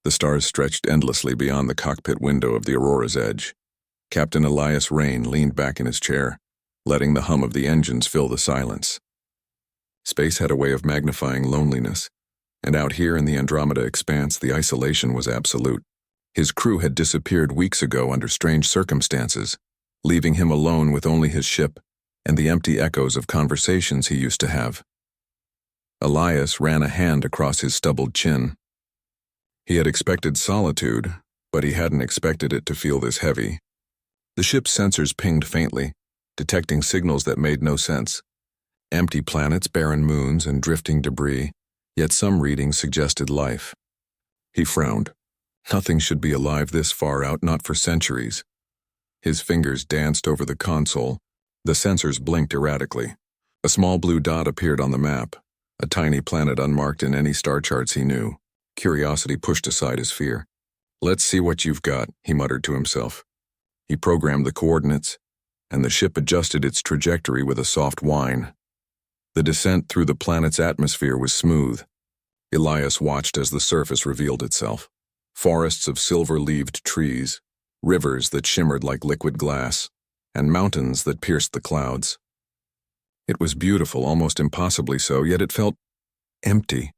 The stars stretched endlessly beyond the cockpit window of the Aurora's edge. Captain Elias Rain leaned back in his chair, letting the hum of the engines fill the silence. Space had a way of magnifying loneliness, and out here in the Andromeda expanse, the isolation was absolute. His crew had disappeared weeks ago under strange circumstances, leaving him alone with only his ship and the empty echoes of conversations he used to have. Elias ran a hand across his stubbled chin. He had expected solitude, but he hadn't expected it to feel this heavy. The ship's sensors pinged faintly, detecting signals that made no sense. Empty planets, barren moons, and drifting debris, yet some readings suggested life. He frowned. Nothing should be alive this far out, not for centuries. His fingers danced over the console. The sensors blinked erratically. A small blue dot appeared on the map, a tiny planet unmarked in any star charts he knew. Curiosity pushed aside his fear. "Let's see what you've got," he muttered to himself. He programmed the coordinates, and the ship adjusted its trajectory with a soft whine. The descent through the planet's atmosphere was smooth. Elias watched as the surface revealed itself. Forests of silver-leaved trees, rivers that shimmered like liquid glass, and mountains that pierced the clouds. It was beautiful, almost impossibly so, yet it felt empty.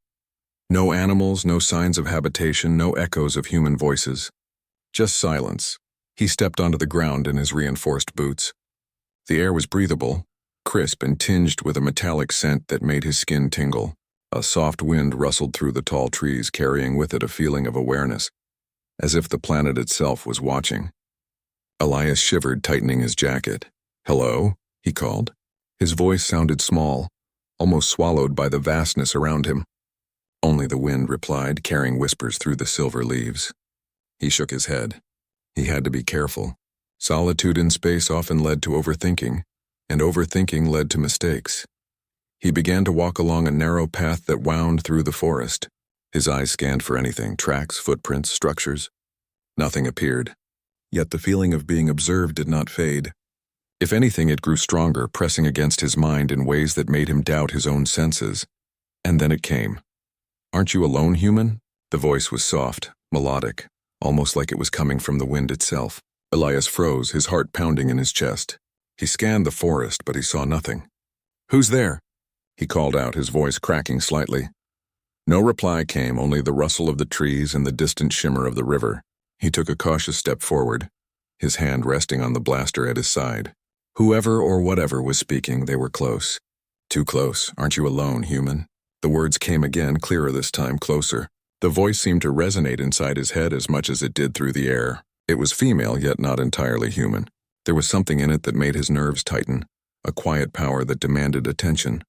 No animals, no signs of habitation, no echoes of human voices. Just silence. He stepped onto the ground in his reinforced boots. The air was breathable, crisp and tinged with a metallic scent that made his skin tingle. A soft wind rustled through the tall trees, carrying with it a feeling of awareness, as if the planet itself was watching. Elias shivered, tightening his jacket. "Hello?" he called. His voice sounded small, almost swallowed by the vastness around him. Only the wind replied, carrying whispers through the silver leaves. He shook his head. He had to be careful. Solitude in space often led to overthinking, and overthinking led to mistakes. He began to walk along a narrow path that wound through the forest. His eyes scanned for anything, tracks, footprints, structures. Nothing appeared. Yet the feeling of being observed did not fade. If anything, it grew stronger, pressing against his mind in ways that made him doubt his own senses. And then it came. "Aren't you alone, human?" The voice was soft, melodic, almost like it was coming from the wind itself. Elias froze, his heart pounding in his chest. He scanned the forest, but he saw nothing. "Who's there?" he called out, his voice cracking slightly. No reply came, only the rustle of the trees and the distant shimmer of the river. He took a cautious step forward, his hand resting on the blaster at his side. Whoever or whatever was speaking, they were close. "Too close. Aren't you alone, human?" The words came again, clearer this time, closer. The voice seemed to resonate inside his head as much as it did through the air. It was female, yet not entirely human. There was something in it that made his nerves tighten, a quiet power that demanded attention.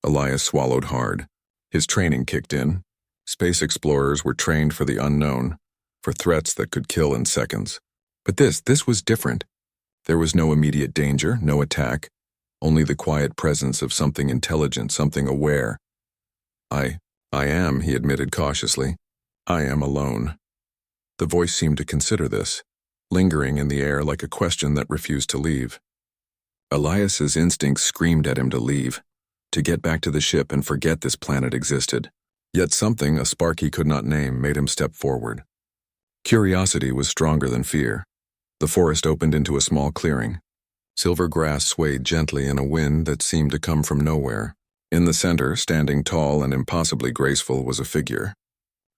Elias swallowed hard. His training kicked in. Space explorers were trained for the unknown, for threats that could kill in seconds. But this was different. There was no immediate danger, no attack, only the quiet presence of something intelligent, something aware. I am, he admitted cautiously. I am alone. The voice seemed to consider this, lingering in the air like a question that refused to leave. Elias's instincts screamed at him to leave, to get back to the ship and forget this planet existed. Yet something, a spark he could not name, made him step forward. Curiosity was stronger than fear. The forest opened into a small clearing. Silver grass swayed gently in a wind that seemed to come from nowhere. In the center, standing tall and impossibly graceful, was a figure.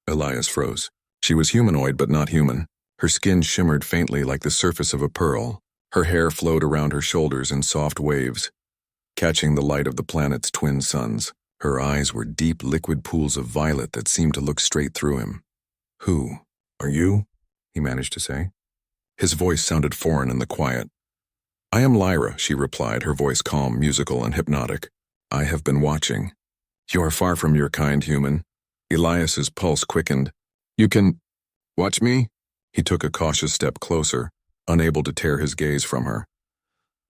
Elias froze. She was humanoid but not human. Her skin shimmered faintly like the surface of a pearl. Her hair flowed around her shoulders in soft waves, catching the light of the planet's twin suns. Her eyes were deep liquid pools of violet that seemed to look straight through him. "Who are you?" he managed to say. His voice sounded foreign in the quiet. "I am Lyra," she replied, her voice calm, musical, and hypnotic. "I have been watching. You are far from your kind, human." Elias's pulse quickened. "You can watch me?" He took a cautious step closer, unable to tear his gaze from her.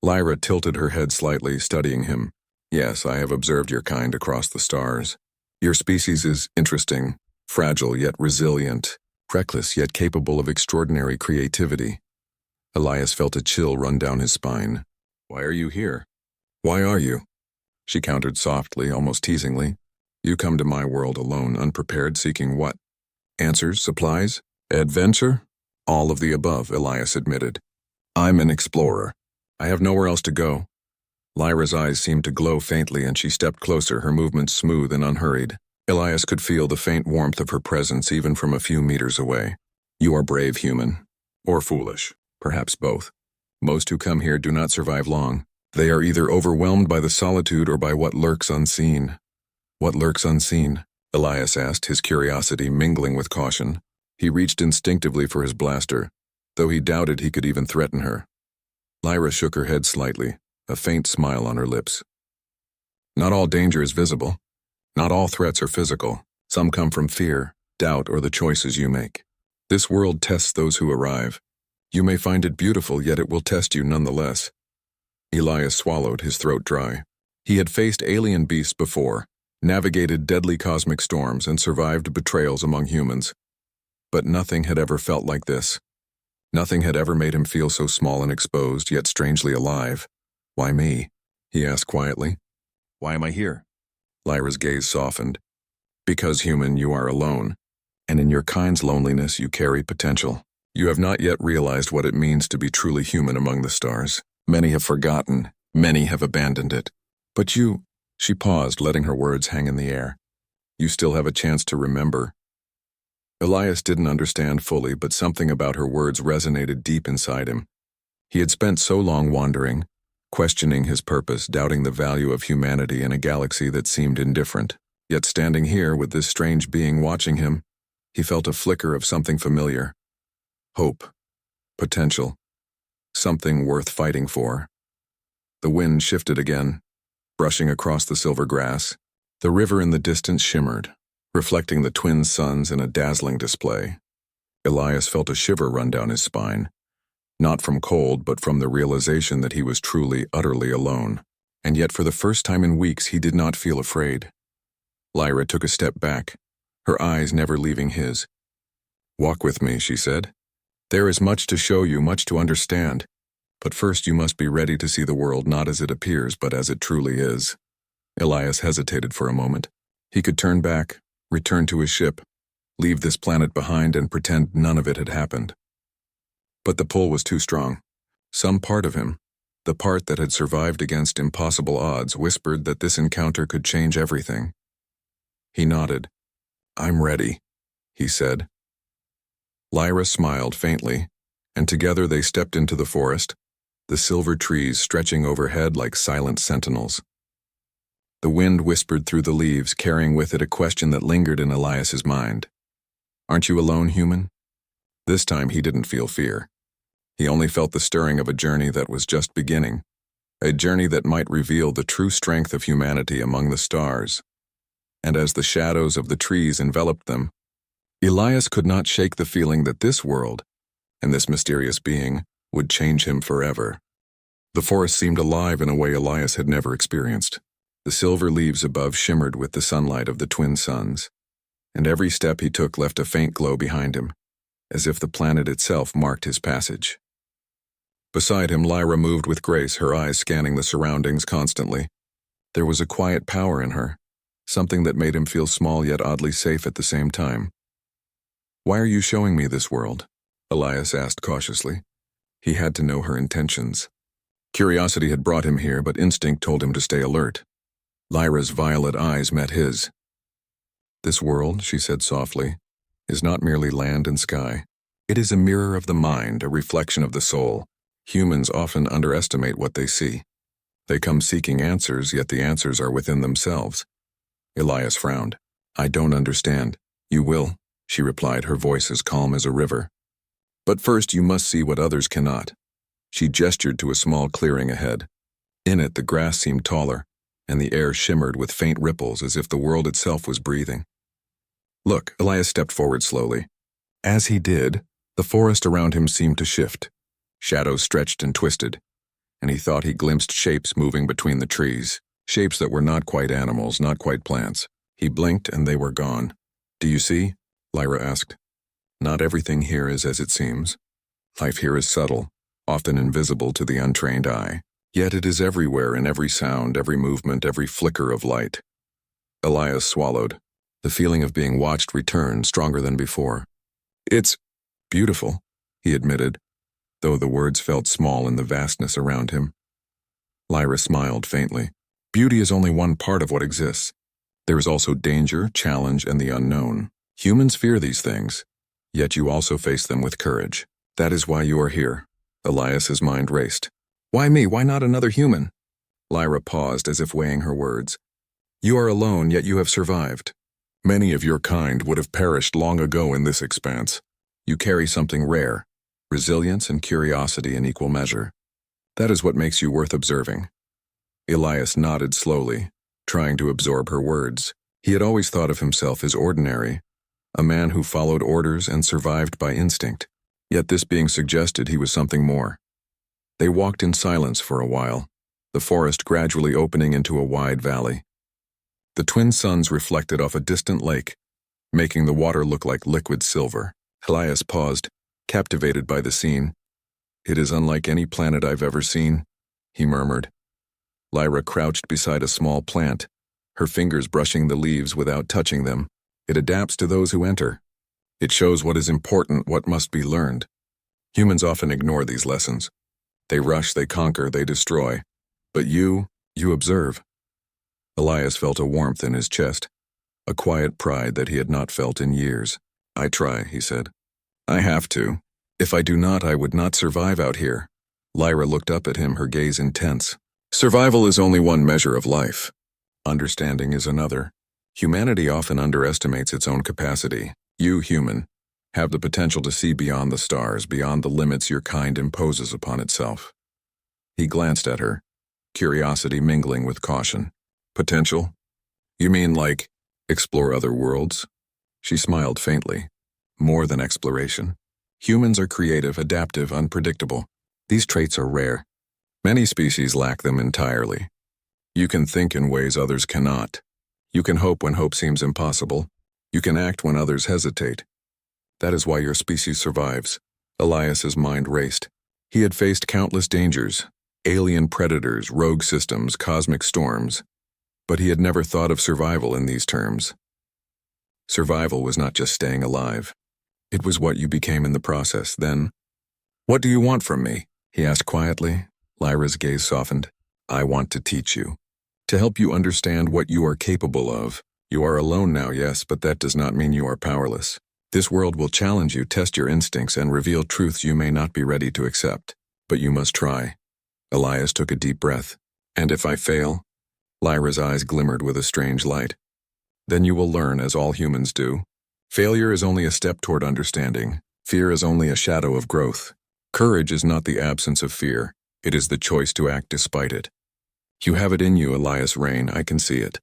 Lyra tilted her head slightly, studying him. "Yes, I have observed your kind across the stars. Your species is interesting, fragile yet resilient, reckless yet capable of extraordinary creativity." Elias felt a chill run down his spine. "Why are you here?" "Why are you?" She countered softly, almost teasingly. "You come to my world alone, unprepared, seeking what?" Answers, supplies, adventure? All of the above, Elias admitted. I'm an explorer. I have nowhere else to go. Lyra's eyes seemed to glow faintly and she stepped closer, her movements smooth and unhurried. Elias could feel the faint warmth of her presence even from a few meters away. You are brave, human. Or foolish. Perhaps both. Most who come here do not survive long. They are either overwhelmed by the solitude or by what lurks unseen. What lurks unseen? Elias asked, his curiosity mingling with caution. He reached instinctively for his blaster, though he doubted he could even threaten her. Lyra shook her head slightly, a faint smile on her lips. Not all danger is visible. Not all threats are physical. Some come from fear, doubt, or the choices you make. This world tests those who arrive. You may find it beautiful, yet it will test you nonetheless. Elias swallowed, his throat dry. He had faced alien beasts before, navigated deadly cosmic storms, and survived betrayals among humans. But nothing had ever felt like this. Nothing had ever made him feel so small and exposed, yet strangely alive. Why me? He asked quietly. Why am I here? Lyra's gaze softened. Because, human, you are alone, and in your kind's loneliness you carry potential. You have not yet realized what it means to be truly human among the stars. Many have forgotten, many have abandoned it. But you, she paused, letting her words hang in the air. You still have a chance to remember. Elias didn't understand fully, but something about her words resonated deep inside him. He had spent so long wandering, questioning his purpose, doubting the value of humanity in a galaxy that seemed indifferent. Yet standing here with this strange being watching him, he felt a flicker of something familiar. Hope. Potential. Something worth fighting for. The wind shifted again, brushing across the silver grass. The river in the distance shimmered, reflecting the twin suns in a dazzling display. Elias felt a shiver run down his spine, not from cold but from the realization that he was truly, utterly alone. And yet for the first time in weeks he did not feel afraid. Lyra took a step back, her eyes never leaving his. Walk with me, she said. There is much to show you, much to understand. But first you must be ready to see the world not as it appears but as it truly is. Elias hesitated for a moment. He could turn back, return to his ship, leave this planet behind and pretend none of it had happened. But the pull was too strong. Some part of him, the part that had survived against impossible odds, whispered that this encounter could change everything. He nodded. I'm ready, he said. Lyra smiled faintly, and together they stepped into the forest, the silver trees stretching overhead like silent sentinels. The wind whispered through the leaves, carrying with it a question that lingered in Elias's mind. Aren't you alone, human? This time he didn't feel fear. He only felt the stirring of a journey that was just beginning, a journey that might reveal the true strength of humanity among the stars. And as the shadows of the trees enveloped them, Elias could not shake the feeling that this world, and this mysterious being, would change him forever. The forest seemed alive in a way Elias had never experienced. The silver leaves above shimmered with the sunlight of the twin suns, and every step he took left a faint glow behind him, as if the planet itself marked his passage. Beside him, Lyra moved with grace, her eyes scanning the surroundings constantly. There was a quiet power in her, something that made him feel small yet oddly safe at the same time. Why are you showing me this world? Elias asked cautiously. He had to know her intentions. Curiosity had brought him here, but instinct told him to stay alert. Lyra's violet eyes met his. This world, she said softly, is not merely land and sky. It is a mirror of the mind, a reflection of the soul. Humans often underestimate what they see. They come seeking answers, yet the answers are within themselves. Elias frowned. I don't understand. You will, she replied, her voice as calm as a river. But first you must see what others cannot. She gestured to a small clearing ahead. In it the grass seemed taller, and the air shimmered with faint ripples as if the world itself was breathing. Look, Elias stepped forward slowly. As he did, the forest around him seemed to shift. Shadows stretched and twisted, and he thought he glimpsed shapes moving between the trees, shapes that were not quite animals, not quite plants. He blinked and they were gone. Do you see? Lyra asked. Not everything here is as it seems. Life here is subtle, often invisible to the untrained eye. Yet it is everywhere in every sound, every movement, every flicker of light. Elias swallowed. The feeling of being watched returned, stronger than before. "It's beautiful," he admitted, though the words felt small in the vastness around him. Lyra smiled faintly. "Beauty is only one part of what exists. There is also danger, challenge, and the unknown. Humans fear these things, yet you also face them with courage. That is why you are here." Elias's mind raced. "Why me? Why not another human?" Lyra paused as if weighing her words. "You are alone, yet you have survived. Many of your kind would have perished long ago in this expanse. You carry something rare, resilience and curiosity in equal measure. That is what makes you worth observing." Elias nodded slowly, trying to absorb her words. He had always thought of himself as ordinary, a man who followed orders and survived by instinct. Yet this being suggested he was something more. They walked in silence for a while, the forest gradually opening into a wide valley. The twin suns reflected off a distant lake, making the water look like liquid silver. Elias paused, captivated by the scene. "It is unlike any planet I've ever seen," he murmured. Lyra crouched beside a small plant, her fingers brushing the leaves without touching them. "It adapts to those who enter. It shows what is important, what must be learned. Humans often ignore these lessons. They rush, they conquer, they destroy. But you observe." Elias felt a warmth in his chest, a quiet pride that he had not felt in years. "I try," he said. "I have to. If I do not, I would not survive out here." Lyra looked up at him, her gaze intense. "Survival is only one measure of life. Understanding is another. Humanity often underestimates its own capacity. You, human, have the potential to see beyond the stars, beyond the limits your kind imposes upon itself." He glanced at her, curiosity mingling with caution. "Potential? You mean like explore other worlds?" She smiled faintly. "More than exploration. Humans are creative, adaptive, unpredictable. These traits are rare. Many species lack them entirely. You can think in ways others cannot. You can hope when hope seems impossible. You can act when others hesitate. That is why your species survives." Elias's mind raced. He had faced countless dangers, alien predators, rogue systems, cosmic storms, but he had never thought of survival in these terms. Survival was not just staying alive. It was what you became in the process. Then, "What do you want from me?" he asked quietly. Lyra's gaze softened. "I want to teach you, to help you understand what you are capable of. You are alone now, yes, but that does not mean you are powerless. This world will challenge you, test your instincts, and reveal truths you may not be ready to accept. But you must try." Elias took a deep breath. "And if I fail?" Lyra's eyes glimmered with a strange light. "Then you will learn, as all humans do. Failure is only a step toward understanding. Fear is only a shadow of growth. Courage is not the absence of fear. It is the choice to act despite it. You have it in you, Elias Rain, I can see it."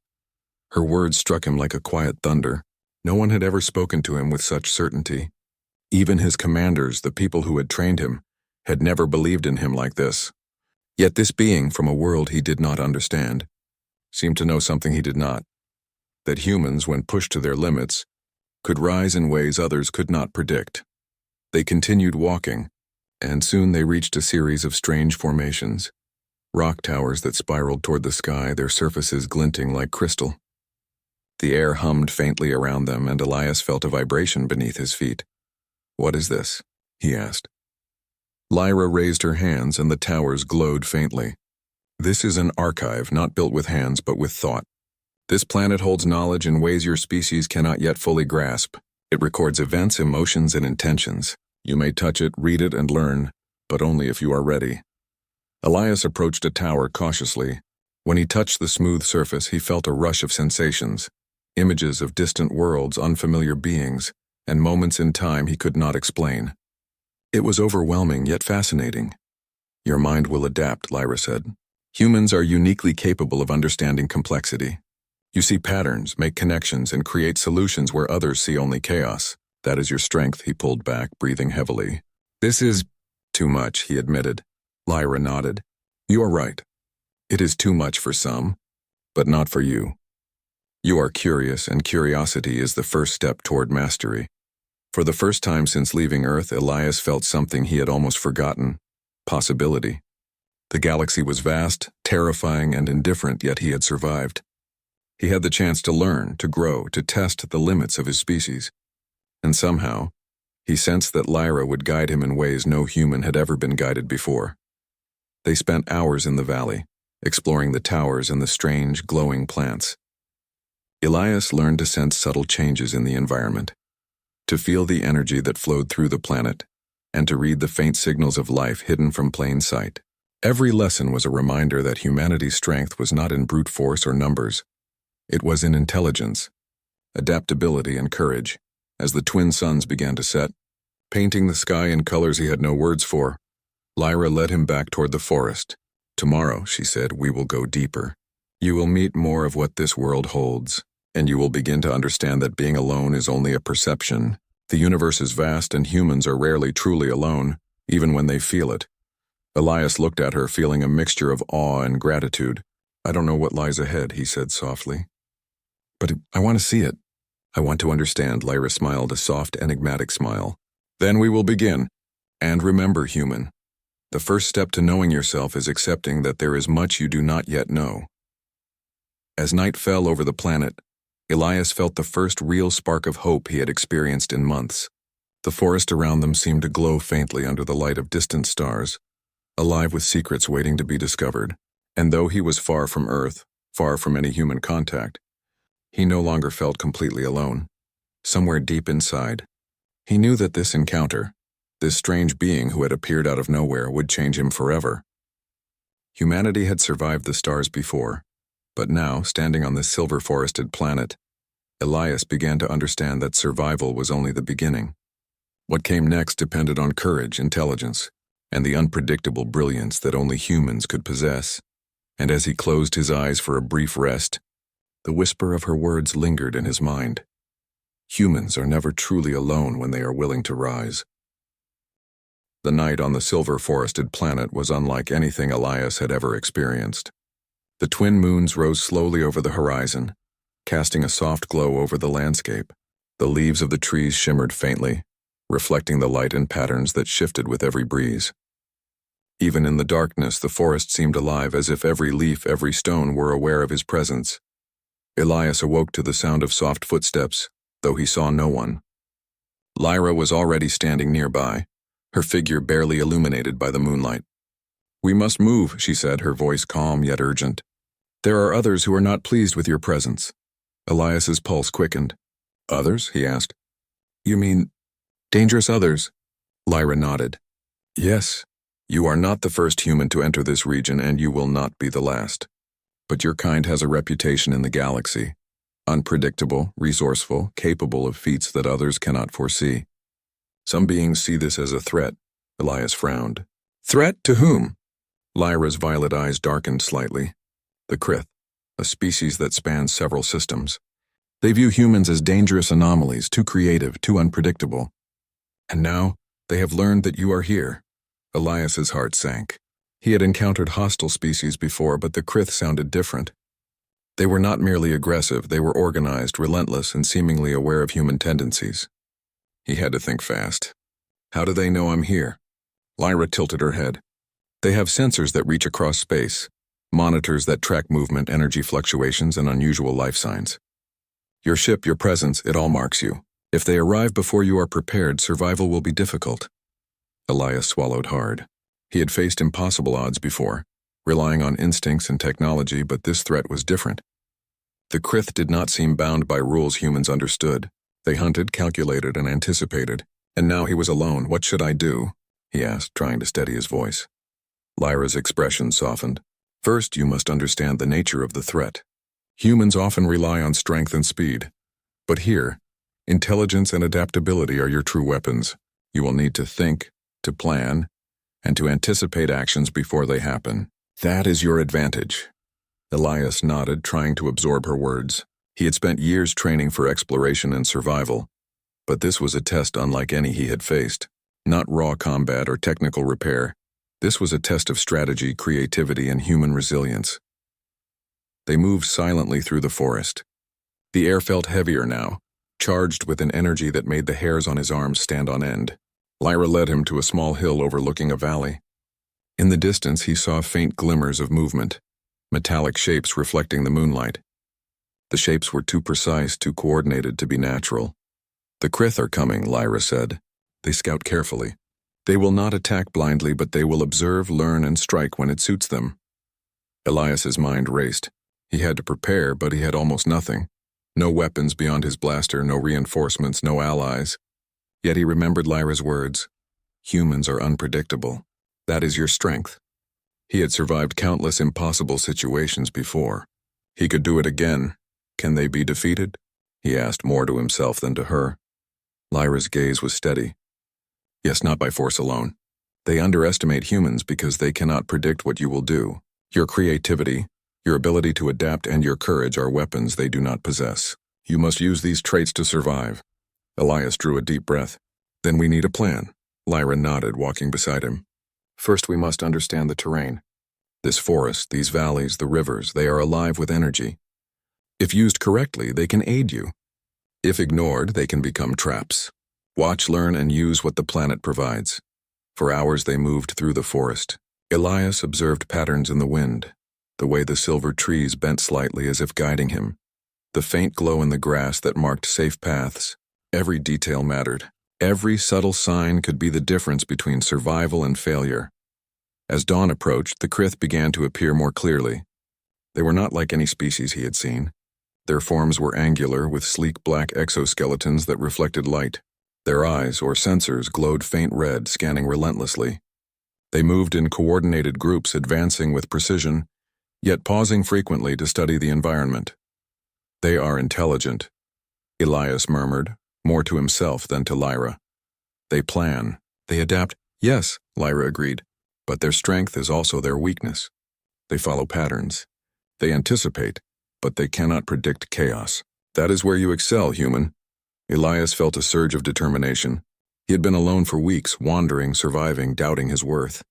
Her words struck him like a quiet thunder. No one had ever spoken to him with such certainty. Even his commanders, the people who had trained him, had never believed in him like this. Yet this being from a world he did not understand seemed to know something he did not. That humans, when pushed to their limits, could rise in ways others could not predict. They continued walking, and soon they reached a series of strange formations. Rock towers that spiraled toward the sky, their surfaces glinting like crystal. The air hummed faintly around them, and Elias felt a vibration beneath his feet. "What is this?" he asked. Lyra raised her hands, and the towers glowed faintly. "This is an archive, not built with hands, but with thought. This planet holds knowledge in ways your species cannot yet fully grasp. It records events, emotions, and intentions. You may touch it, read it, and learn, but only if you are ready." Elias approached a tower cautiously. When he touched the smooth surface, he felt a rush of sensations. Images of distant worlds, unfamiliar beings, and moments in time he could not explain. It was overwhelming, yet fascinating. "Your mind will adapt," Lyra said. "Humans are uniquely capable of understanding complexity. You see patterns, make connections, and create solutions where others see only chaos. That is your strength." He pulled back, breathing heavily. "This is too much," he admitted. Lyra nodded. "You are right. It is too much for some, but not for you. You are curious, and curiosity is the first step toward mastery." For the first time since leaving Earth, Elias felt something he had almost forgotten: possibility. The galaxy was vast, terrifying, and indifferent, yet he had survived. He had the chance to learn, to grow, to test the limits of his species. And somehow, he sensed that Lyra would guide him in ways no human had ever been guided before. They spent hours in the valley, exploring the towers and the strange, glowing plants. Elias learned to sense subtle changes in the environment, to feel the energy that flowed through the planet, and to read the faint signals of life hidden from plain sight. Every lesson was a reminder that humanity's strength was not in brute force or numbers. It was in intelligence, adaptability, and courage. As the twin suns began to set, painting the sky in colors he had no words for, Lyra led him back toward the forest. "Tomorrow," she said, "we will go deeper. You will meet more of what this world holds, and you will begin to understand that being alone is only a perception. The universe is vast and humans are rarely truly alone, even when they feel it." Elias looked at her, feeling a mixture of awe and gratitude. "I don't know what lies ahead," he said softly. "But I want to see it. I want to understand." Lyra smiled, a soft, enigmatic smile. "Then we will begin. And remember, human, the first step to knowing yourself is accepting that there is much you do not yet know." As night fell over the planet, Elias felt the first real spark of hope he had experienced in months. The forest around them seemed to glow faintly under the light of distant stars, alive with secrets waiting to be discovered. And though he was far from Earth, far from any human contact, he no longer felt completely alone. Somewhere deep inside, he knew that this encounter, this strange being who had appeared out of nowhere, would change him forever. Humanity had survived the stars before, but now, standing on this silver-forested planet, Elias began to understand that survival was only the beginning. What came next depended on courage, intelligence, and the unpredictable brilliance that only humans could possess. And as he closed his eyes for a brief rest, the whisper of her words lingered in his mind. Humans are never truly alone when they are willing to rise. The night on the silver-forested planet was unlike anything Elias had ever experienced. The twin moons rose slowly over the horizon, casting a soft glow over the landscape. The leaves of the trees shimmered faintly, reflecting the light in patterns that shifted with every breeze. Even in the darkness, the forest seemed alive, as if every leaf, every stone were aware of his presence. Elias awoke to the sound of soft footsteps, though he saw no one. Lyra was already standing nearby, her figure barely illuminated by the moonlight. "We must move," she said, her voice calm yet urgent. "There are others who are not pleased with your presence." Elias's pulse quickened. "Others?" he asked. "You mean dangerous others?" Lyra nodded. "Yes. You are not the first human to enter this region, and you will not be the last. But your kind has a reputation in the galaxy. Unpredictable, resourceful, capable of feats that others cannot foresee. Some beings see this as a threat." Elias frowned. "Threat to whom?" Lyra's violet eyes darkened slightly. "The Krith, a species that spans several systems. They view humans as dangerous anomalies, too creative, too unpredictable. And now, they have learned that you are here." Elias's heart sank. He had encountered hostile species before, but the Krith sounded different. They were not merely aggressive, they were organized, relentless, and seemingly aware of human tendencies. He had to think fast. "How do they know I'm here?" Lyra tilted her head. "They have sensors that reach across space, monitors that track movement, energy fluctuations, and unusual life signs. Your ship, your presence, it all marks you. If they arrive before you are prepared, survival will be difficult." Elias swallowed hard. He had faced impossible odds before, relying on instincts and technology, but this threat was different. The Krith did not seem bound by rules humans understood. They hunted, calculated, and anticipated. And now he was alone. "What should I do?" he asked, trying to steady his voice. Lyra's expression softened. "First, you must understand the nature of the threat. Humans often rely on strength and speed. But here, intelligence and adaptability are your true weapons. You will need to think, to plan, and to anticipate actions before they happen. That is your advantage." Elias nodded, trying to absorb her words. He had spent years training for exploration and survival, but this was a test unlike any he had faced. Not raw combat or technical repair. This was a test of strategy, creativity, and human resilience. They moved silently through the forest. The air felt heavier now, charged with an energy that made the hairs on his arms stand on end. Lyra led him to a small hill overlooking a valley. In the distance he saw faint glimmers of movement, metallic shapes reflecting the moonlight. The shapes were too precise, too coordinated to be natural. "The Krith are coming," Lyra said. "They scout carefully. They will not attack blindly, but they will observe, learn, and strike when it suits them." Elias's mind raced. He had to prepare, but he had almost nothing. No weapons beyond his blaster, no reinforcements, no allies. Yet he remembered Lyra's words. Humans are unpredictable. That is your strength. He had survived countless impossible situations before. He could do it again. Can they be defeated? He asked, more to himself than to her. Lyra's gaze was steady. Yes, not by force alone. They underestimate humans because they cannot predict what you will do. Your creativity, your ability to adapt, and your courage are weapons they do not possess. You must use these traits to survive. Elias drew a deep breath. Then we need a plan. Lyra nodded, walking beside him. First, we must understand the terrain. This forest, these valleys, the rivers, they are alive with energy. If used correctly, they can aid you. If ignored, they can become traps. Watch, learn, and use what the planet provides. For hours they moved through the forest. Elias observed patterns in the wind, the way the silver trees bent slightly as if guiding him, the faint glow in the grass that marked safe paths. Every detail mattered. Every subtle sign could be the difference between survival and failure. As dawn approached, the Krith began to appear more clearly. They were not like any species he had seen. Their forms were angular, with sleek black exoskeletons that reflected light. Their eyes, or sensors, glowed faint red, scanning relentlessly. They moved in coordinated groups, advancing with precision, yet pausing frequently to study the environment. "They are intelligent," Elias murmured, more to himself than to Lyra. "They plan. They adapt." "Yes," Lyra agreed, "but their strength is also their weakness. They follow patterns. They anticipate, but they cannot predict chaos. That is where you excel, human." Elias felt a surge of determination. He had been alone for weeks, wandering, surviving, doubting his worth.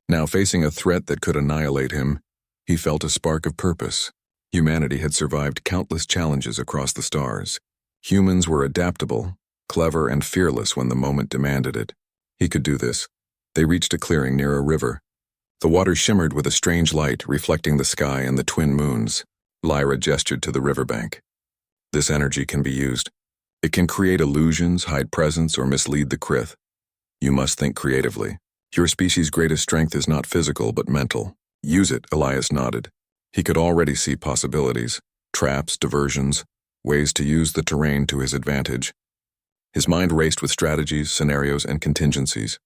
Now, facing a threat that could annihilate him, he felt a spark of purpose. Humanity had survived countless challenges across the stars. Humans were adaptable, clever, and fearless when the moment demanded it. He could do this. They reached a clearing near a river. The water shimmered with a strange light, reflecting the sky and the twin moons. Lyra gestured to the riverbank. "This energy can be used. It can create illusions, hide presence, or mislead the Krith. You must think creatively. Your species' greatest strength is not physical, but mental. Use it," Elias nodded. He could already see possibilities, traps, diversions, ways to use the terrain to his advantage. His mind raced with strategies, scenarios, and contingencies.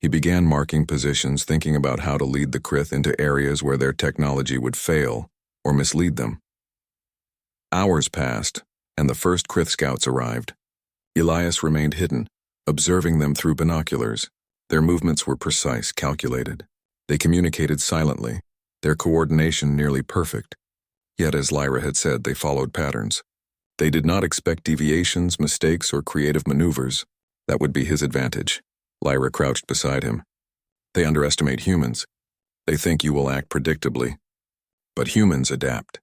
He began marking positions, thinking about how to lead the Krith into areas where their technology would fail or mislead them. Hours passed, and the first Krith scouts arrived. Elias remained hidden, observing them through binoculars. Their movements were precise, calculated. They communicated silently, their coordination nearly perfect. Yet, as Lyra had said, they followed patterns. They did not expect deviations, mistakes, or creative maneuvers. That would be his advantage. Lyra crouched beside him. "They underestimate humans. They think you will act predictably. But humans adapt.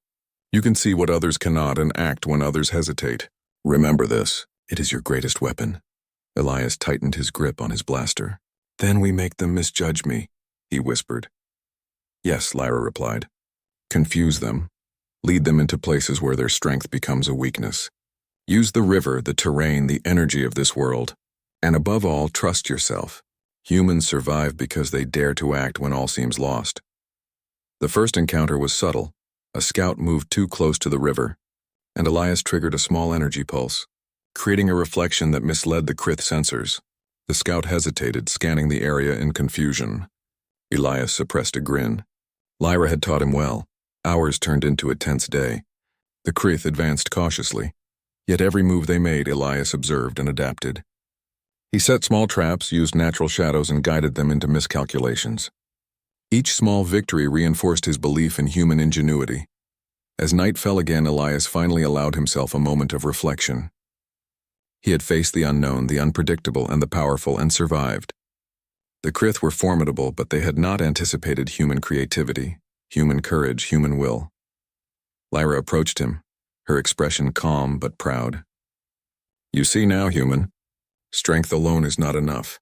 You can see what others cannot and act when others hesitate. Remember this. It is your greatest weapon." Elias tightened his grip on his blaster. "Then we make them misjudge me," he whispered. "Yes," Lyra replied. "Confuse them. Lead them into places where their strength becomes a weakness. Use the river, the terrain, the energy of this world. And above all, trust yourself. Humans survive because they dare to act when all seems lost." The first encounter was subtle. A scout moved too close to the river, and Elias triggered a small energy pulse, creating a reflection that misled the Krith sensors. The scout hesitated, scanning the area in confusion. Elias suppressed a grin. Lyra had taught him well. Hours turned into a tense day. The Krith advanced cautiously, yet every move they made Elias observed and adapted. He set small traps, used natural shadows, and guided them into miscalculations. Each small victory reinforced his belief in human ingenuity. As night fell again, Elias finally allowed himself a moment of reflection. He had faced the unknown, the unpredictable, and the powerful, and survived. The Krith were formidable, but they had not anticipated human creativity, human courage, human will. Lyra approached him, her expression calm but proud. "You see now, human. Strength alone is not enough.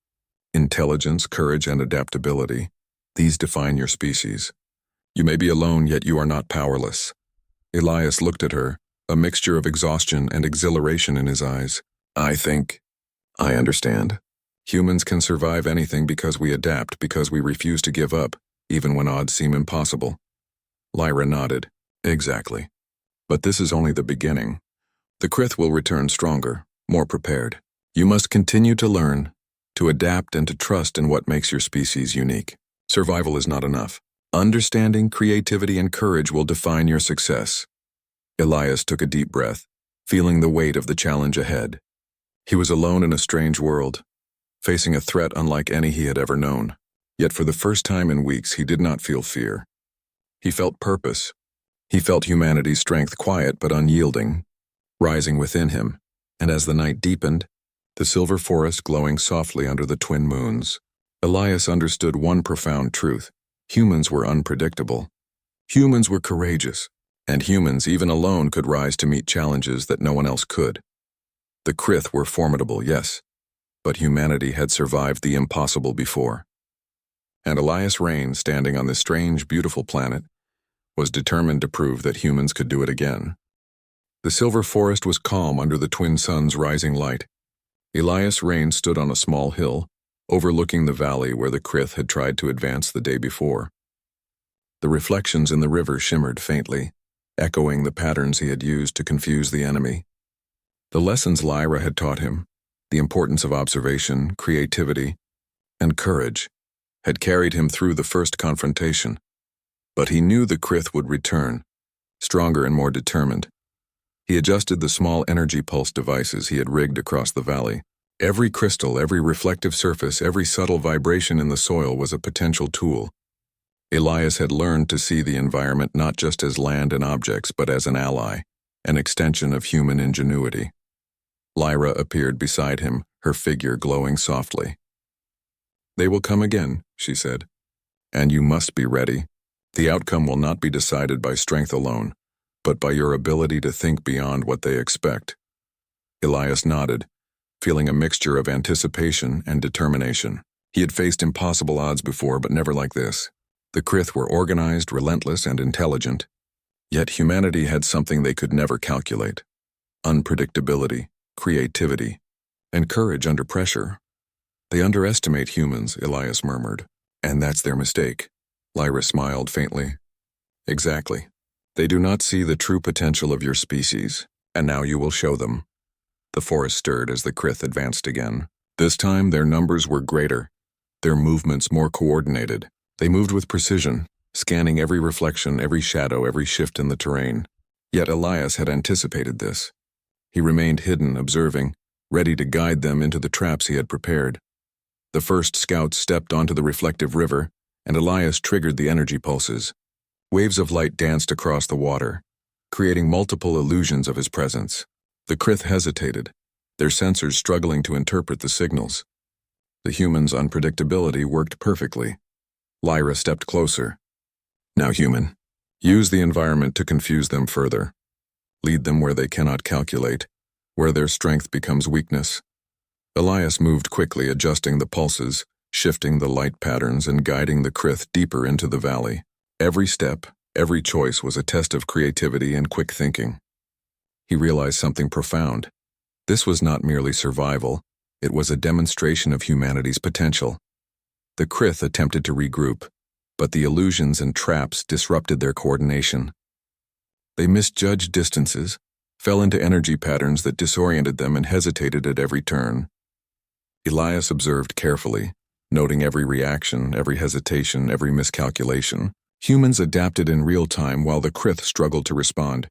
Intelligence, courage, and adaptability. These define your species. You may be alone, yet you are not powerless." Elias looked at her, a mixture of exhaustion and exhilaration in his eyes. I understand. Humans can survive anything because we adapt, because we refuse to give up, even when odds seem impossible. Lyra nodded. Exactly. But this is only the beginning. The Krith will return stronger, more prepared. You must continue to learn, to adapt and to trust in what makes your species unique. Survival is not enough. Understanding, creativity, and courage will define your success. Elias took a deep breath, feeling the weight of the challenge ahead. He was alone in a strange world, facing a threat unlike any he had ever known. Yet for the first time in weeks, he did not feel fear. He felt purpose. He felt humanity's strength, quiet but unyielding, rising within him, and as the night deepened, the silver forest glowing softly under the twin moons, Elias understood one profound truth. Humans were unpredictable. Humans were courageous, and humans, even alone, could rise to meet challenges that no one else could. The Krith were formidable, yes, but humanity had survived the impossible before. And Elias Rain, standing on this strange, beautiful planet, was determined to prove that humans could do it again. The silver forest was calm under the twin suns' rising light. Elias Rain stood on a small hill, overlooking the valley where the Krith had tried to advance the day before. The reflections in the river shimmered faintly, echoing the patterns he had used to confuse the enemy. The lessons Lyra had taught him, the importance of observation, creativity, and courage, had carried him through the first confrontation. But he knew the Krith would return, stronger and more determined. He adjusted the small energy pulse devices he had rigged across the valley. Every crystal, every reflective surface, every subtle vibration in the soil was a potential tool. Elias had learned to see the environment not just as land and objects, but as an ally, an extension of human ingenuity. Lyra appeared beside him, her figure glowing softly. "They will come again," she said, "and you must be ready. The outcome will not be decided by strength alone, but by your ability to think beyond what they expect." Elias nodded, feeling a mixture of anticipation and determination. He had faced impossible odds before, but never like this. The Krith were organized, relentless, and intelligent. Yet humanity had something they could never calculate: unpredictability, creativity, and courage under pressure. "They underestimate humans," Elias murmured. "And that's their mistake." Lyra smiled faintly. "Exactly. They do not see the true potential of your species, and now you will show them." The forest stirred as the Krith advanced again. This time their numbers were greater, their movements more coordinated. They moved with precision, scanning every reflection, every shadow, every shift in the terrain. Yet Elias had anticipated this. He remained hidden, observing, ready to guide them into the traps he had prepared. The first scouts stepped onto the reflective river, and Elias triggered the energy pulses. Waves of light danced across the water, creating multiple illusions of his presence. The Krith hesitated, their sensors struggling to interpret the signals. The humans' unpredictability worked perfectly. Lyra stepped closer. "Now, human, use the environment to confuse them further. Lead them where they cannot calculate, where their strength becomes weakness." Elias moved quickly, adjusting the pulses, shifting the light patterns, and guiding the Krith deeper into the valley. Every step, every choice was a test of creativity and quick thinking. He realized something profound. This was not merely survival, it was a demonstration of humanity's potential. The Krith attempted to regroup, but the illusions and traps disrupted their coordination. They misjudged distances, fell into energy patterns that disoriented them, and hesitated at every turn. Elias observed carefully, noting every reaction, every hesitation, every miscalculation. Humans adapted in real time while the Krith struggled to respond.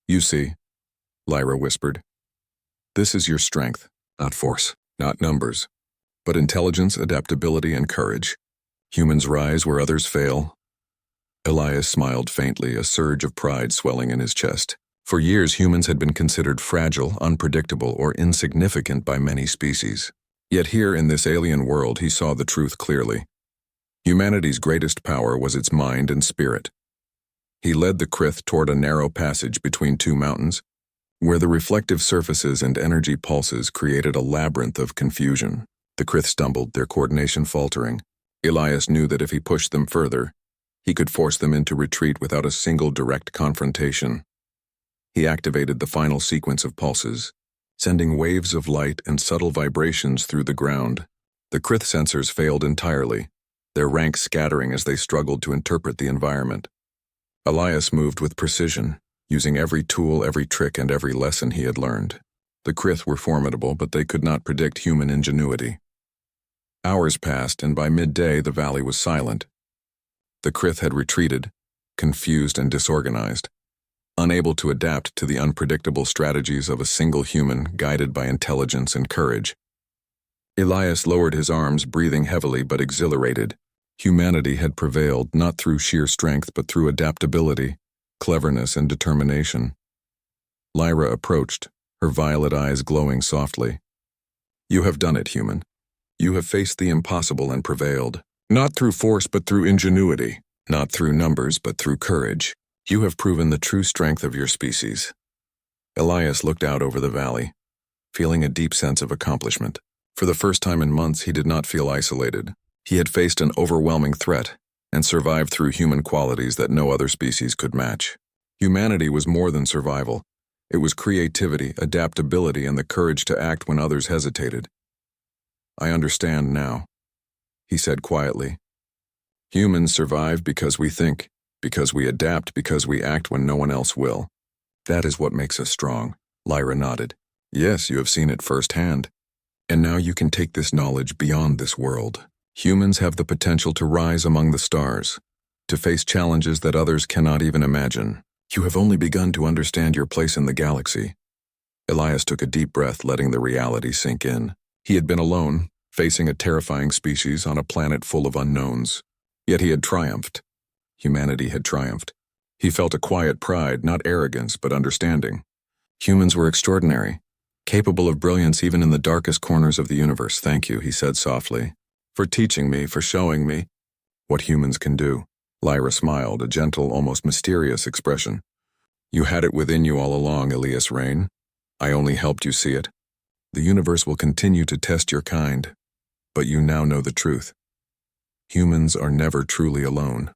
"You see," Lyra whispered, "this is your strength, not force, not numbers, but intelligence, adaptability, and courage. Humans rise where others fail." Elias smiled faintly, a surge of pride swelling in his chest. For years, humans had been considered fragile, unpredictable, or insignificant by many species. Yet here in this alien world, he saw the truth clearly. Humanity's greatest power was its mind and spirit. He led the Krith toward a narrow passage between two mountains, where the reflective surfaces and energy pulses created a labyrinth of confusion. The Krith stumbled, their coordination faltering. Elias knew that if he pushed them further, he could force them into retreat without a single direct confrontation. He activated the final sequence of pulses, sending waves of light and subtle vibrations through the ground. The Krith sensors failed entirely, their ranks scattering as they struggled to interpret the environment. Elias moved with precision, using every tool, every trick, and every lesson he had learned. The Krith were formidable, but they could not predict human ingenuity. Hours passed, and by midday the valley was silent. The Krith had retreated, confused and disorganized, unable to adapt to the unpredictable strategies of a single human guided by intelligence and courage. Elias lowered his arms, breathing heavily but exhilarated. Humanity had prevailed, not through sheer strength but through adaptability, cleverness, and determination. Lyra approached, her violet eyes glowing softly. "You have done it, human. You have faced the impossible and prevailed. Not through force but through ingenuity. Not through numbers but through courage. You have proven the true strength of your species." Elias looked out over the valley, feeling a deep sense of accomplishment. For the first time in months, he did not feel isolated. He had faced an overwhelming threat and survived through human qualities that no other species could match. Humanity was more than survival. It was creativity, adaptability, and the courage to act when others hesitated. "I understand now," he said quietly. "Humans survive because we think, because we adapt, because we act when no one else will. That is what makes us strong." Lyra nodded. "Yes, you have seen it firsthand. And now you can take this knowledge beyond this world. Humans have the potential to rise among the stars, to face challenges that others cannot even imagine. You have only begun to understand your place in the galaxy." Elias took a deep breath, letting the reality sink in. He had been alone, facing a terrifying species on a planet full of unknowns. Yet he had triumphed. Humanity had triumphed. He felt a quiet pride, not arrogance, but understanding. Humans were extraordinary, capable of brilliance even in the darkest corners of the universe. "Thank you," he said softly, "for teaching me, for showing me what humans can do." Lyra smiled, a gentle, almost mysterious expression. "You had it within you all along, Elias Rain. I only helped you see it. The universe will continue to test your kind, but you now know the truth. Humans are never truly alone.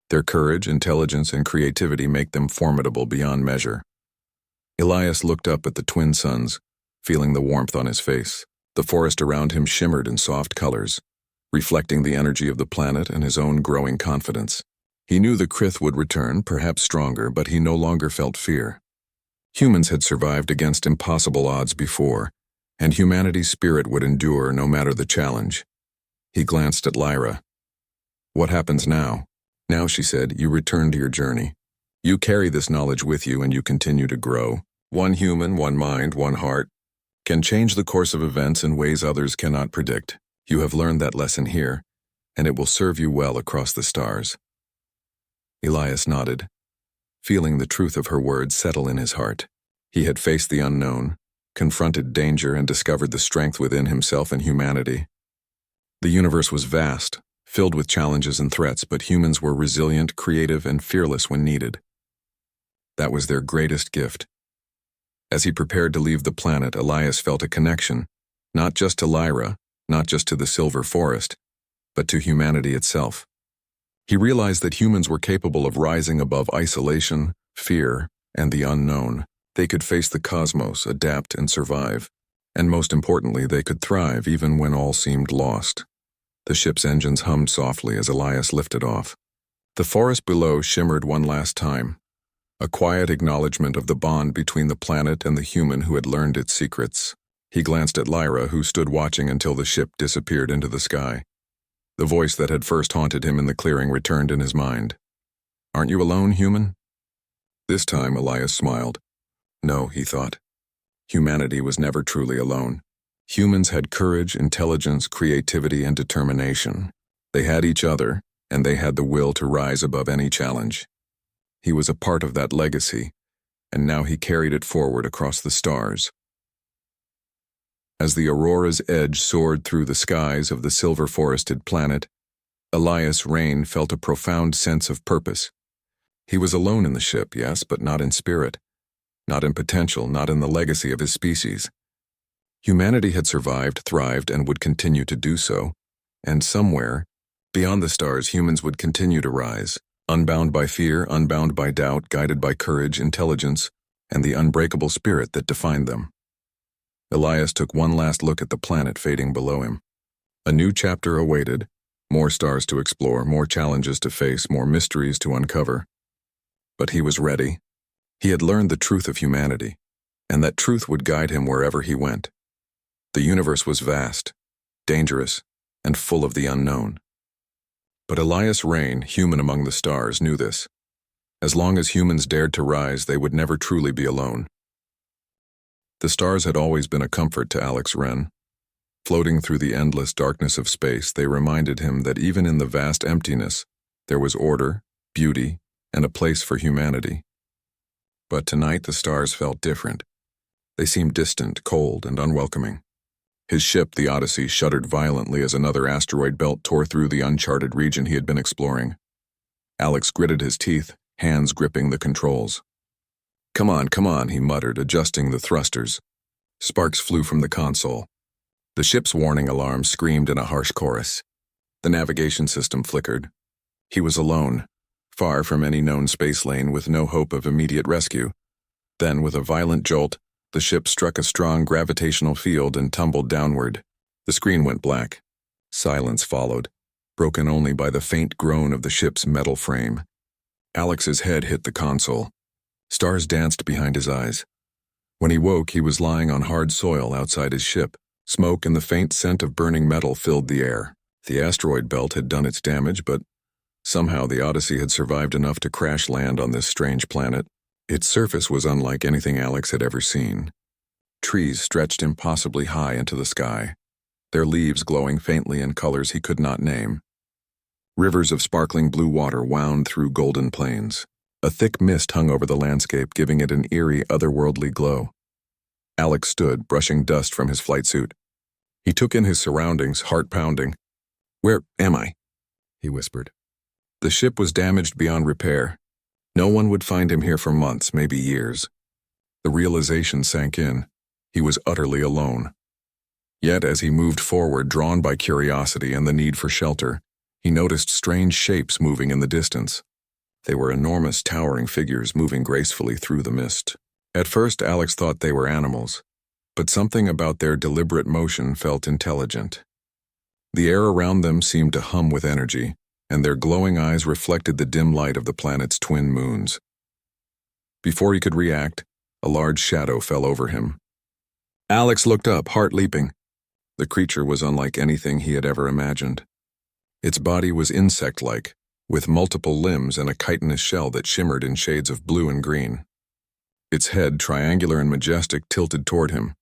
Their courage, intelligence, and creativity make them formidable beyond measure." Elias looked up at the twin suns, feeling the warmth on his face. The forest around him shimmered in soft colors, reflecting the energy of the planet and his own growing confidence. He knew the Krith would return, perhaps stronger, but he no longer felt fear. Humans had survived against impossible odds before, and humanity's spirit would endure no matter the challenge. He glanced at Lyra. "What happens now?" "Now," she said, "you return to your journey. You carry this knowledge with you and you continue to grow. One human, one mind, one heart, can change the course of events in ways others cannot predict. You have learned that lesson here, and it will serve you well across the stars." Elias nodded, feeling the truth of her words settle in his heart. He had faced the unknown, confronted danger, and discovered the strength within himself and humanity. The universe was vast, filled with challenges and threats, but humans were resilient, creative, and fearless when needed. That was their greatest gift. As he prepared to leave the planet, Elias felt a connection, not just to Lyra, not just to the Silver Forest, but to humanity itself. He realized that humans were capable of rising above isolation, fear, and the unknown. They could face the cosmos, adapt, and survive. And most importantly, they could thrive even when all seemed lost. The ship's engines hummed softly as Elias lifted off. The forest below shimmered one last time, a quiet acknowledgement of the bond between the planet and the human who had learned its secrets. He glanced at Lyra, who stood watching until the ship disappeared into the sky. The voice that had first haunted him in the clearing returned in his mind. "Aren't you alone, human?" This time, Elias smiled. No, he thought. Humanity was never truly alone. Humans had courage, intelligence, creativity, and determination. They had each other, and they had the will to rise above any challenge. He was a part of that legacy, and now he carried it forward across the stars. As the aurora's edge soared through the skies of the silver-forested planet, Elias Rain felt a profound sense of purpose. He was alone in the ship, yes, but not in spirit, not in potential, not in the legacy of his species. Humanity had survived, thrived, and would continue to do so, and somewhere, beyond the stars, humans would continue to rise, unbound by fear, unbound by doubt, guided by courage, intelligence, and the unbreakable spirit that defined them. Elias took one last look at the planet fading below him. A new chapter awaited, more stars to explore, more challenges to face, more mysteries to uncover. But he was ready. He had learned the truth of humanity, and that truth would guide him wherever he went. The universe was vast, dangerous, and full of the unknown. But Elias Rain, human among the stars, knew this. As long as humans dared to rise, they would never truly be alone. The stars had always been a comfort to Alex Wren. Floating through the endless darkness of space, they reminded him that even in the vast emptiness, there was order, beauty, and a place for humanity. But tonight the stars felt different. They seemed distant, cold, and unwelcoming. His ship, the Odyssey, shuddered violently as another asteroid belt tore through the uncharted region he had been exploring. Alex gritted his teeth, hands gripping the controls. Come on, he muttered, adjusting the thrusters. Sparks flew from the console. The ship's warning alarm screamed in a harsh chorus. The navigation system flickered. He was alone, far from any known space lane, with no hope of immediate rescue. Then, with a violent jolt, the ship struck a strong gravitational field and tumbled downward. The screen went black. Silence followed, broken only by the faint groan of the ship's metal frame. Alex's head hit the console. Stars danced behind his eyes. When he woke, he was lying on hard soil outside his ship. Smoke and the faint scent of burning metal filled the air. The asteroid belt had done its damage, but somehow the Odyssey had survived enough to crash land on this strange planet. Its surface was unlike anything Alex had ever seen. Trees stretched impossibly high into the sky, their leaves glowing faintly in colors he could not name. Rivers of sparkling blue water wound through golden plains. A thick mist hung over the landscape, giving it an eerie, otherworldly glow. Alex stood, brushing dust from his flight suit. He took in his surroundings, heart pounding. "Where am I?" he whispered. The ship was damaged beyond repair. No one would find him here for months, maybe years. The realization sank in. He was utterly alone. Yet as he moved forward, drawn by curiosity and the need for shelter, he noticed strange shapes moving in the distance. They were enormous, towering figures moving gracefully through the mist. At first, Alex thought they were animals, but something about their deliberate motion felt intelligent. The air around them seemed to hum with energy, and their glowing eyes reflected the dim light of the planet's twin moons. Before he could react, a large shadow fell over him. Alex looked up, heart leaping. The creature was unlike anything he had ever imagined. Its body was insect-like, with multiple limbs and a chitinous shell that shimmered in shades of blue and green. Its head, triangular and majestic, tilted toward him.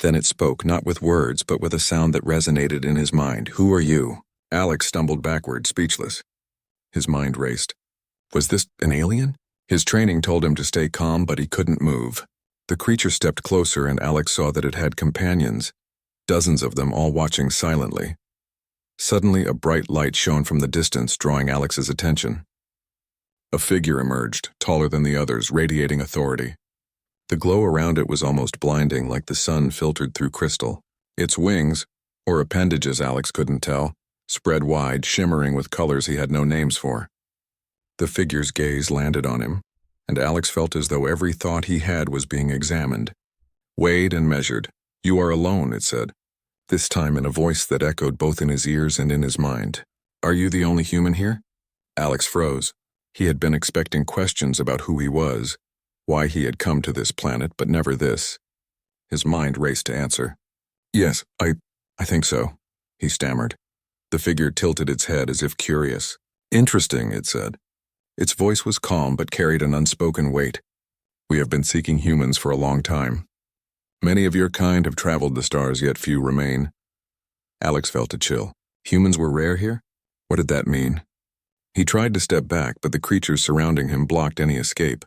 Then it spoke, not with words, but with a sound that resonated in his mind. "Who are you?" Alex stumbled backward, speechless. His mind raced. Was this an alien? His training told him to stay calm, but he couldn't move. The creature stepped closer, and Alex saw that it had companions, dozens of them, all watching silently. Suddenly, a bright light shone from the distance, drawing Alex's attention. A figure emerged, taller than the others, radiating authority. The glow around it was almost blinding, like the sun filtered through crystal. Its wings, or appendages Alex couldn't tell, spread wide, shimmering with colors he had no names for. The figure's gaze landed on him, and Alex felt as though every thought he had was being examined. Weighed and measured. "You are alone," it said, this time in a voice that echoed both in his ears and in his mind. "Are you the only human here?" Alex froze. He had been expecting questions about who he was, why he had come to this planet, but never this. His mind raced to answer. "Yes, I think so," he stammered. The figure tilted its head as if curious. "Interesting," it said. Its voice was calm but carried an unspoken weight. "We have been seeking humans for a long time. Many of your kind have traveled the stars, yet few remain." Alex felt a chill. Humans were rare here? What did that mean? He tried to step back, but the creatures surrounding him blocked any escape.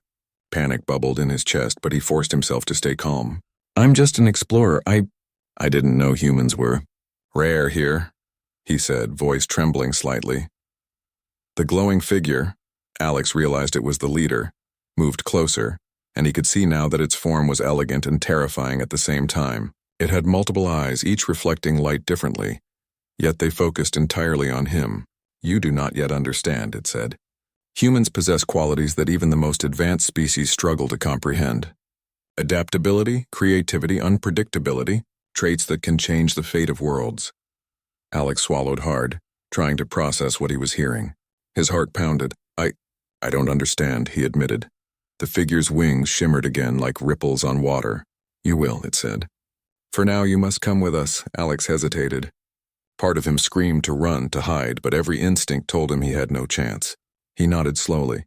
Panic bubbled in his chest, but he forced himself to stay calm. "I'm just an explorer. I didn't know humans were rare here," he said, voice trembling slightly. The glowing figure, Alex realized it was the leader, moved closer, and he could see now that its form was elegant and terrifying at the same time. It had multiple eyes, each reflecting light differently, yet they focused entirely on him. "You do not yet understand," it said. "Humans possess qualities that even the most advanced species struggle to comprehend. Adaptability, creativity, unpredictability, traits that can change the fate of worlds. Alex swallowed hard, trying to process what he was hearing. His heart pounded. I don't understand, he admitted. The figure's wings shimmered again like ripples on water. You will, it said. For now, you must come with us, Alex hesitated. Part of him screamed to run, to hide, but every instinct told him he had no chance. He nodded slowly,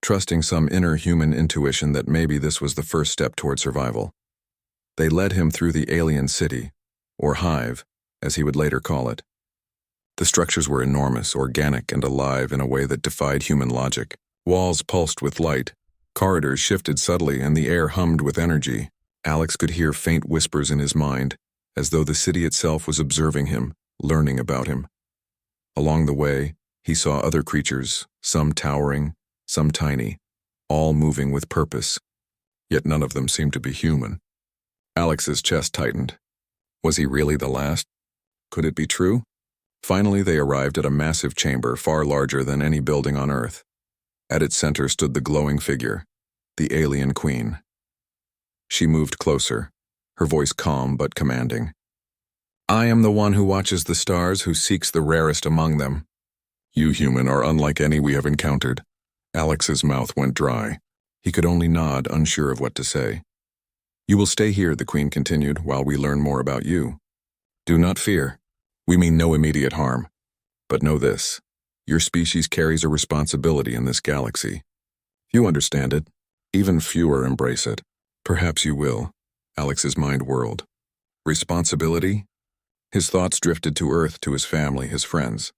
trusting some inner human intuition that maybe this was the first step toward survival. They led him through the alien city, or hive, as he would later call it. The structures were enormous, organic, and alive in a way that defied human logic. Walls pulsed with light, corridors shifted subtly, and the air hummed with energy. Alex could hear faint whispers in his mind, as though the city itself was observing him, learning about him. Along the way, he saw other creatures, some towering, some tiny, all moving with purpose, yet none of them seemed to be human. Alex's chest tightened. Was he really the last? Could it be true? Finally, they arrived at a massive chamber far larger than any building on Earth. At its center stood the glowing figure, the alien queen. She moved closer, her voice calm but commanding. I am the one who watches the stars, who seeks the rarest among them. You human are unlike any we have encountered. Alex's mouth went dry. He could only nod, unsure of what to say. You will stay here, the queen continued, while we learn more about you. Do not fear. We mean no immediate harm. But know this. Your species carries a responsibility in this galaxy. You understand it. Even fewer embrace it. Perhaps you will. Alex's mind whirled. Responsibility? His thoughts drifted to Earth, to his family, his friends.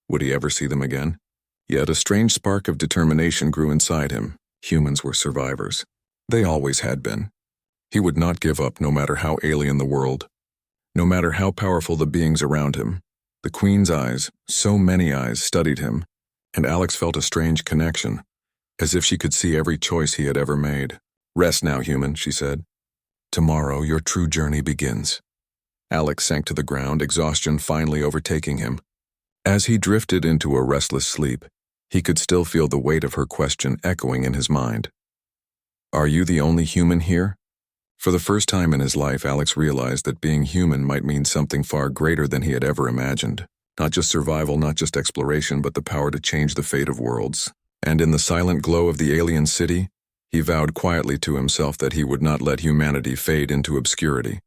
Would he ever see them again? Yet a strange spark of determination grew inside him. Humans were survivors. They always had been. He would not give up, no matter how alien the world, no matter how powerful the beings around him. The queen's eyes, so many eyes, studied him, and Alex felt a strange connection, as if she could see every choice he had ever made. Rest now, human, she said. Tomorrow your true journey begins. Alex sank to the ground, exhaustion finally overtaking him. As he drifted into a restless sleep, he could still feel the weight of her question echoing in his mind. Are you the only human here? For the first time in his life, Alex realized that being human might mean something far greater than he had ever imagined. Not just survival, not just exploration, but the power to change the fate of worlds. And in the silent glow of the alien city, he vowed quietly to himself that he would not let humanity fade into obscurity.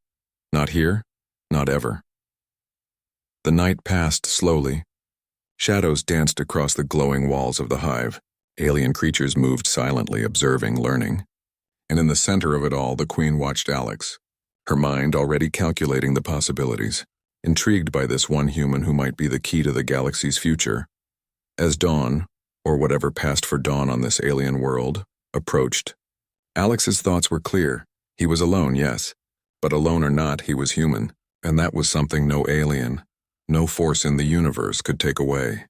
Not here, not ever. The night passed slowly. Shadows danced across the glowing walls of the hive. Alien creatures moved silently, observing, learning. And in the center of it all, the queen watched Alex, her mind already calculating the possibilities, intrigued by this one human who might be the key to the galaxy's future. As dawn, or whatever passed for dawn on this alien world, approached, Alex's thoughts were clear. He was alone, yes, but alone or not, he was human, and that was something no alien, no force in the universe could take away.